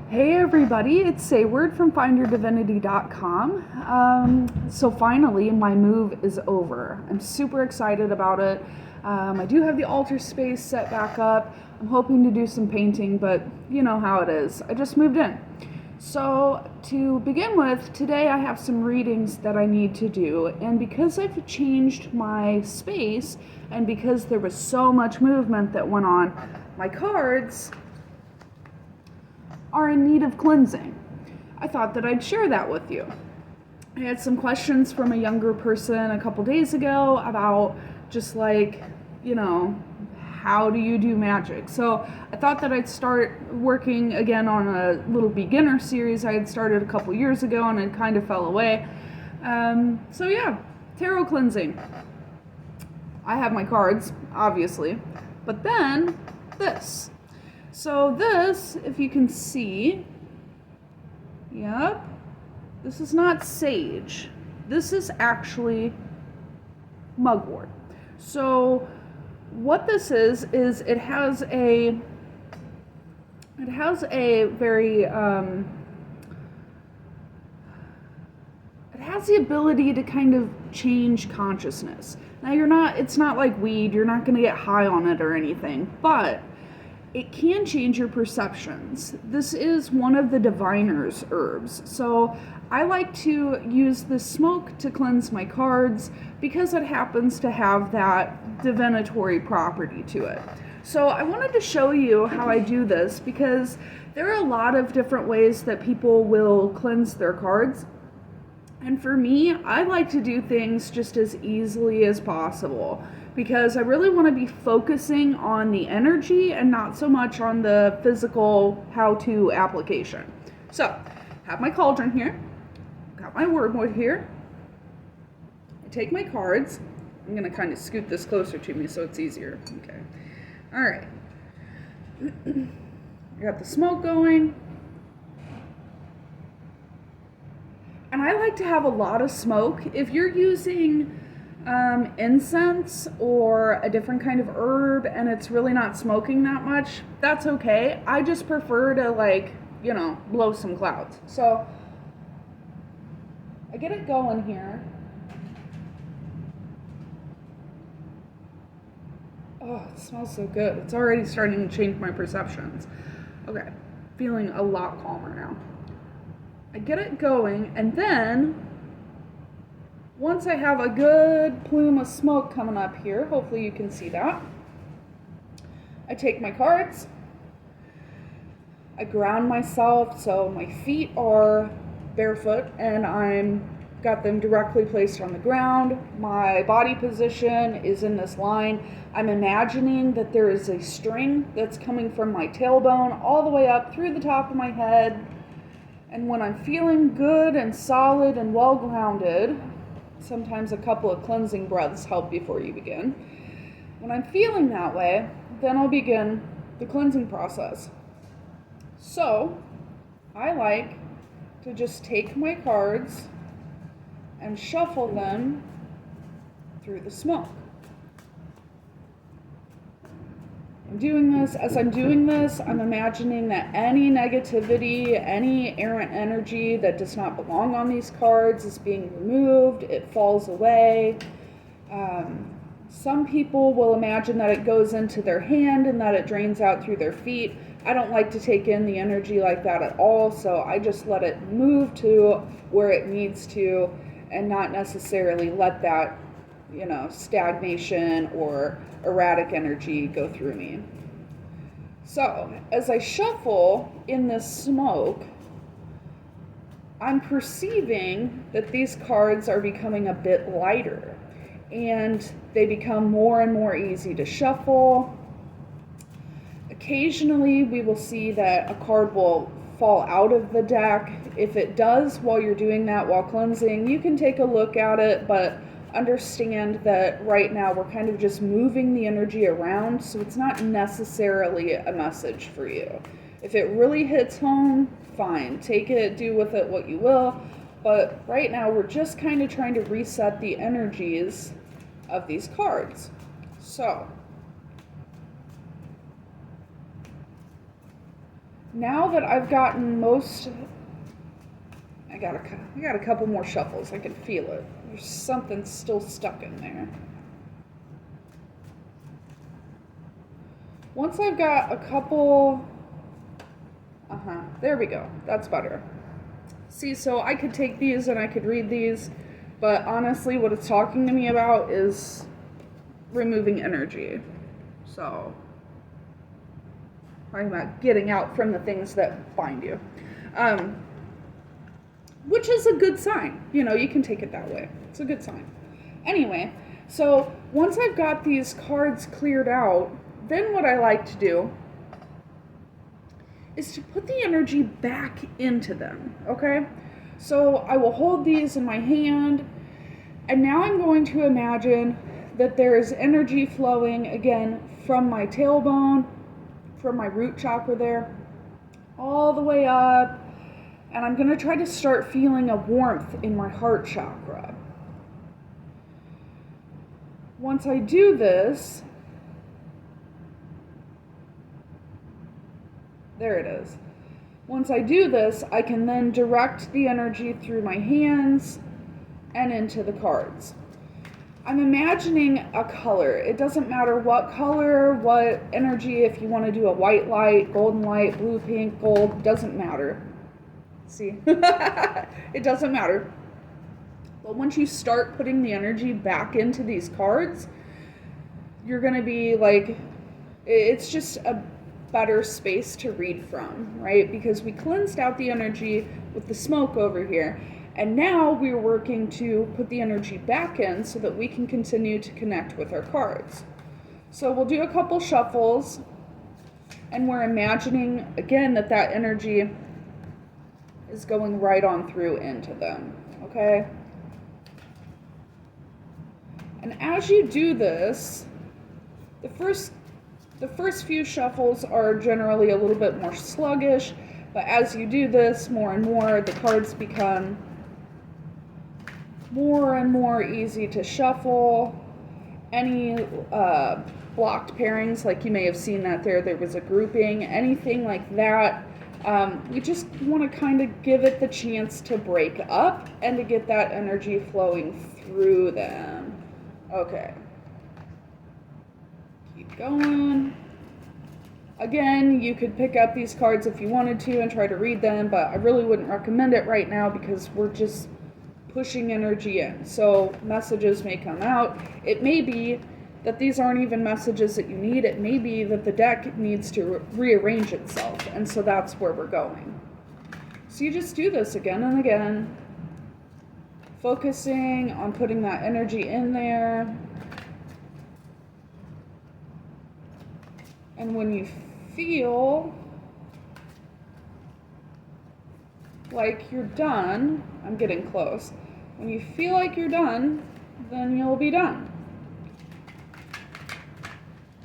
Hey everybody, it's Sayward from FindYourDivinity.com. So finally, my move is over. I'm super excited about it. I do have the altar space set back up. I'm hoping to do some painting, but you know how it is. I just moved in. So to begin with, today I have some readings that I need to do, and because I've changed my space, and because there was so much movement that went on, my cards are in need of cleansing. I thought that I'd share that with you. I had some questions from a younger person a couple days ago about just like, how do you do magic? So I thought that I'd start working again on a little beginner series I had started a couple years ago and it kind of fell away. Tarot cleansing. I have my cards, obviously, but then this. So this, if you can see, this is not sage. This is actually mugwort. So what this is it has a very it has the ability to kind of change consciousness. Now it's not like weed, you're not going to get high on it or anything, but it can change your perceptions. This is one of the diviner's herbs. So I like to use this smoke to cleanse my cards because it happens to have that divinatory property to it. So I wanted to show you how I do this because there are a lot of different ways that people will cleanse their cards. And for me, I like to do things just as easily as possible because I really want to be focusing on the energy and not so much on the physical how-to application. So, have my cauldron here, got my wormwood here, I take my cards, I'm going to kind of scoot this closer to me so it's easier. Okay, alright, I got the smoke going. And I like to have a lot of smoke. If you're using incense or a different kind of herb and it's really not smoking that much, that's okay. I just prefer to blow some clouds. So I get it going here. Oh, it smells so good. It's already starting to change my perceptions. Okay, feeling a lot calmer now. I get it going, and then once I have a good plume of smoke coming up here, hopefully you can see that, I take my cards, I ground myself so my feet are barefoot and I'm got them directly placed on the ground. My body position is in this line. I'm imagining that there is a string that's coming from my tailbone all the way up through the top of my head. And when I'm feeling good and solid and well-grounded, sometimes a couple of cleansing breaths help before you begin. When I'm feeling that way, then I'll begin the cleansing process. So, I like to just take my cards and shuffle them through the smoke. As I'm doing this, I'm imagining that any negativity, any errant energy that does not belong on these cards is being removed, it falls away. Some people will imagine that it goes into their hand and that it drains out through their feet. I don't like to take in the energy like that at all, so I just let it move to where it needs to and not necessarily let that stagnation or erratic energy go through me. So, as I shuffle in this smoke, I'm perceiving that these cards are becoming a bit lighter and they become more and more easy to shuffle. Occasionally, we will see that a card will fall out of the deck. If it does while you're doing that, while cleansing, you can take a look at it, but understand that right now we're kind of just moving the energy around, so it's not necessarily a message for you. If it really hits home, fine, take it, do with it what you will, but right now we're just kind of trying to reset the energies of these cards. So now that I've gotten most, I got a couple more shuffles. I can feel it. There's something still stuck in there. Once I've got a couple, there we go. That's better. See, so I could take these and I could read these, but honestly what it's talking to me about is removing energy. So, talking about getting out from the things that bind you. Which is a good sign. You know, you can take it that way. It's a good sign. Anyway, so once I've got these cards cleared out, then what I like to do is to put the energy back into them, okay? So I will hold these in my hand, and now I'm going to imagine that there is energy flowing, again, from my tailbone, from my root chakra there, all the way up, and I'm going to try to start feeling a warmth in my heart chakra. Once I do this, there it is. Once I do this, I can then direct the energy through my hands and into the cards. I'm imagining a color. It doesn't matter what color, what energy, if you want to do a white light, golden light, blue, pink, gold, doesn't matter. See? It doesn't matter. But once you start putting the energy back into these cards, you're going to be like, it's just a better space to read from, right? Because we cleansed out the energy with the smoke over here, and now we're working to put the energy back in so that we can continue to connect with our cards. So we'll do a couple shuffles, and we're imagining again that that energy is going right on through into them, okay? And as you do this, the first few shuffles are generally a little bit more sluggish, but as you do this more and more, the cards become more and more easy to shuffle. Any blocked pairings, like you may have seen that there was a grouping, anything like that, we just want to kind of give it the chance to break up and to get that energy flowing through them. Okay. Keep going. Again, you could pick up these cards if you wanted to and try to read them, but I really wouldn't recommend it right now because we're just pushing energy in. So messages may come out. It may be that these aren't even messages that you need. It may be that the deck needs to rearrange itself, and so that's where we're going. So you just do this again and again, focusing on putting that energy in there. And when you feel like you're done, I'm getting close. When you feel like you're done, then you'll be done.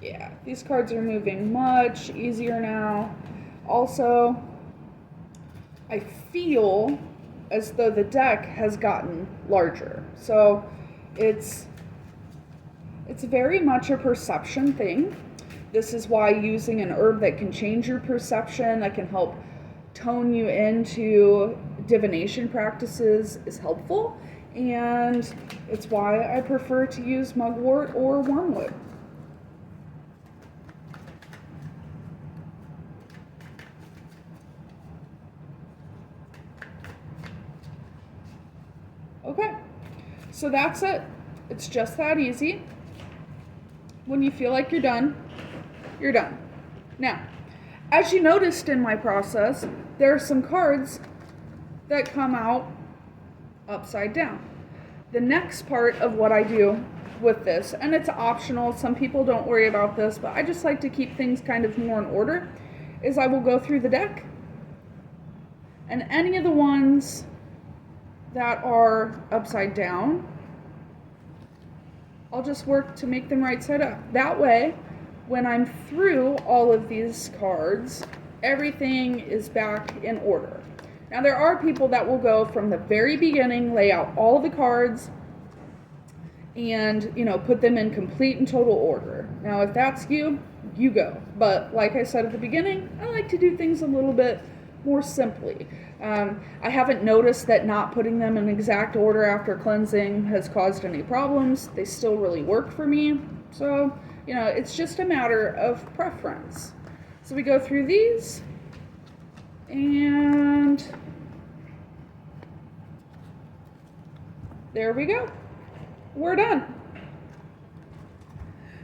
Yeah, these cards are moving much easier now. Also, I feel as though the deck has gotten larger. So it's very much a perception thing. This is why using an herb that can change your perception, that can help tone you into divination practices is helpful. And it's why I prefer to use mugwort or wormwood. Okay, so that's it. It's just that easy. When you feel like you're done, you're done. Now, as you noticed in my process, there are some cards that come out upside down. The next part of what I do with this, and it's optional, some people don't worry about this, but I just like to keep things kind of more in order, is I will go through the deck, and any of the ones that are upside down, I'll just work to make them right side up. That way, when I'm through all of these cards, everything is back in order. Now, there are people that will go from the very beginning, lay out all the cards, and, put them in complete and total order. Now, if that's you, you go. But like I said at the beginning, I like to do things a little bit more simply. I haven't noticed that not putting them in exact order after cleansing has caused any problems. They still really work for me. So, it's just a matter of preference. So we go through these, and there we go. We're done.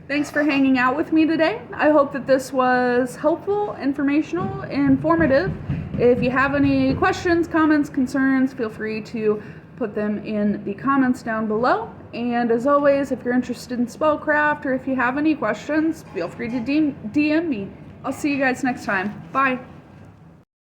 Thanks for hanging out with me today. I hope that this was helpful, informational, informative. If you have any questions, comments, concerns, feel free to put them in the comments down below. And as always, if you're interested in spellcraft or if you have any questions, feel free to DM me. I'll see you guys next time. Bye.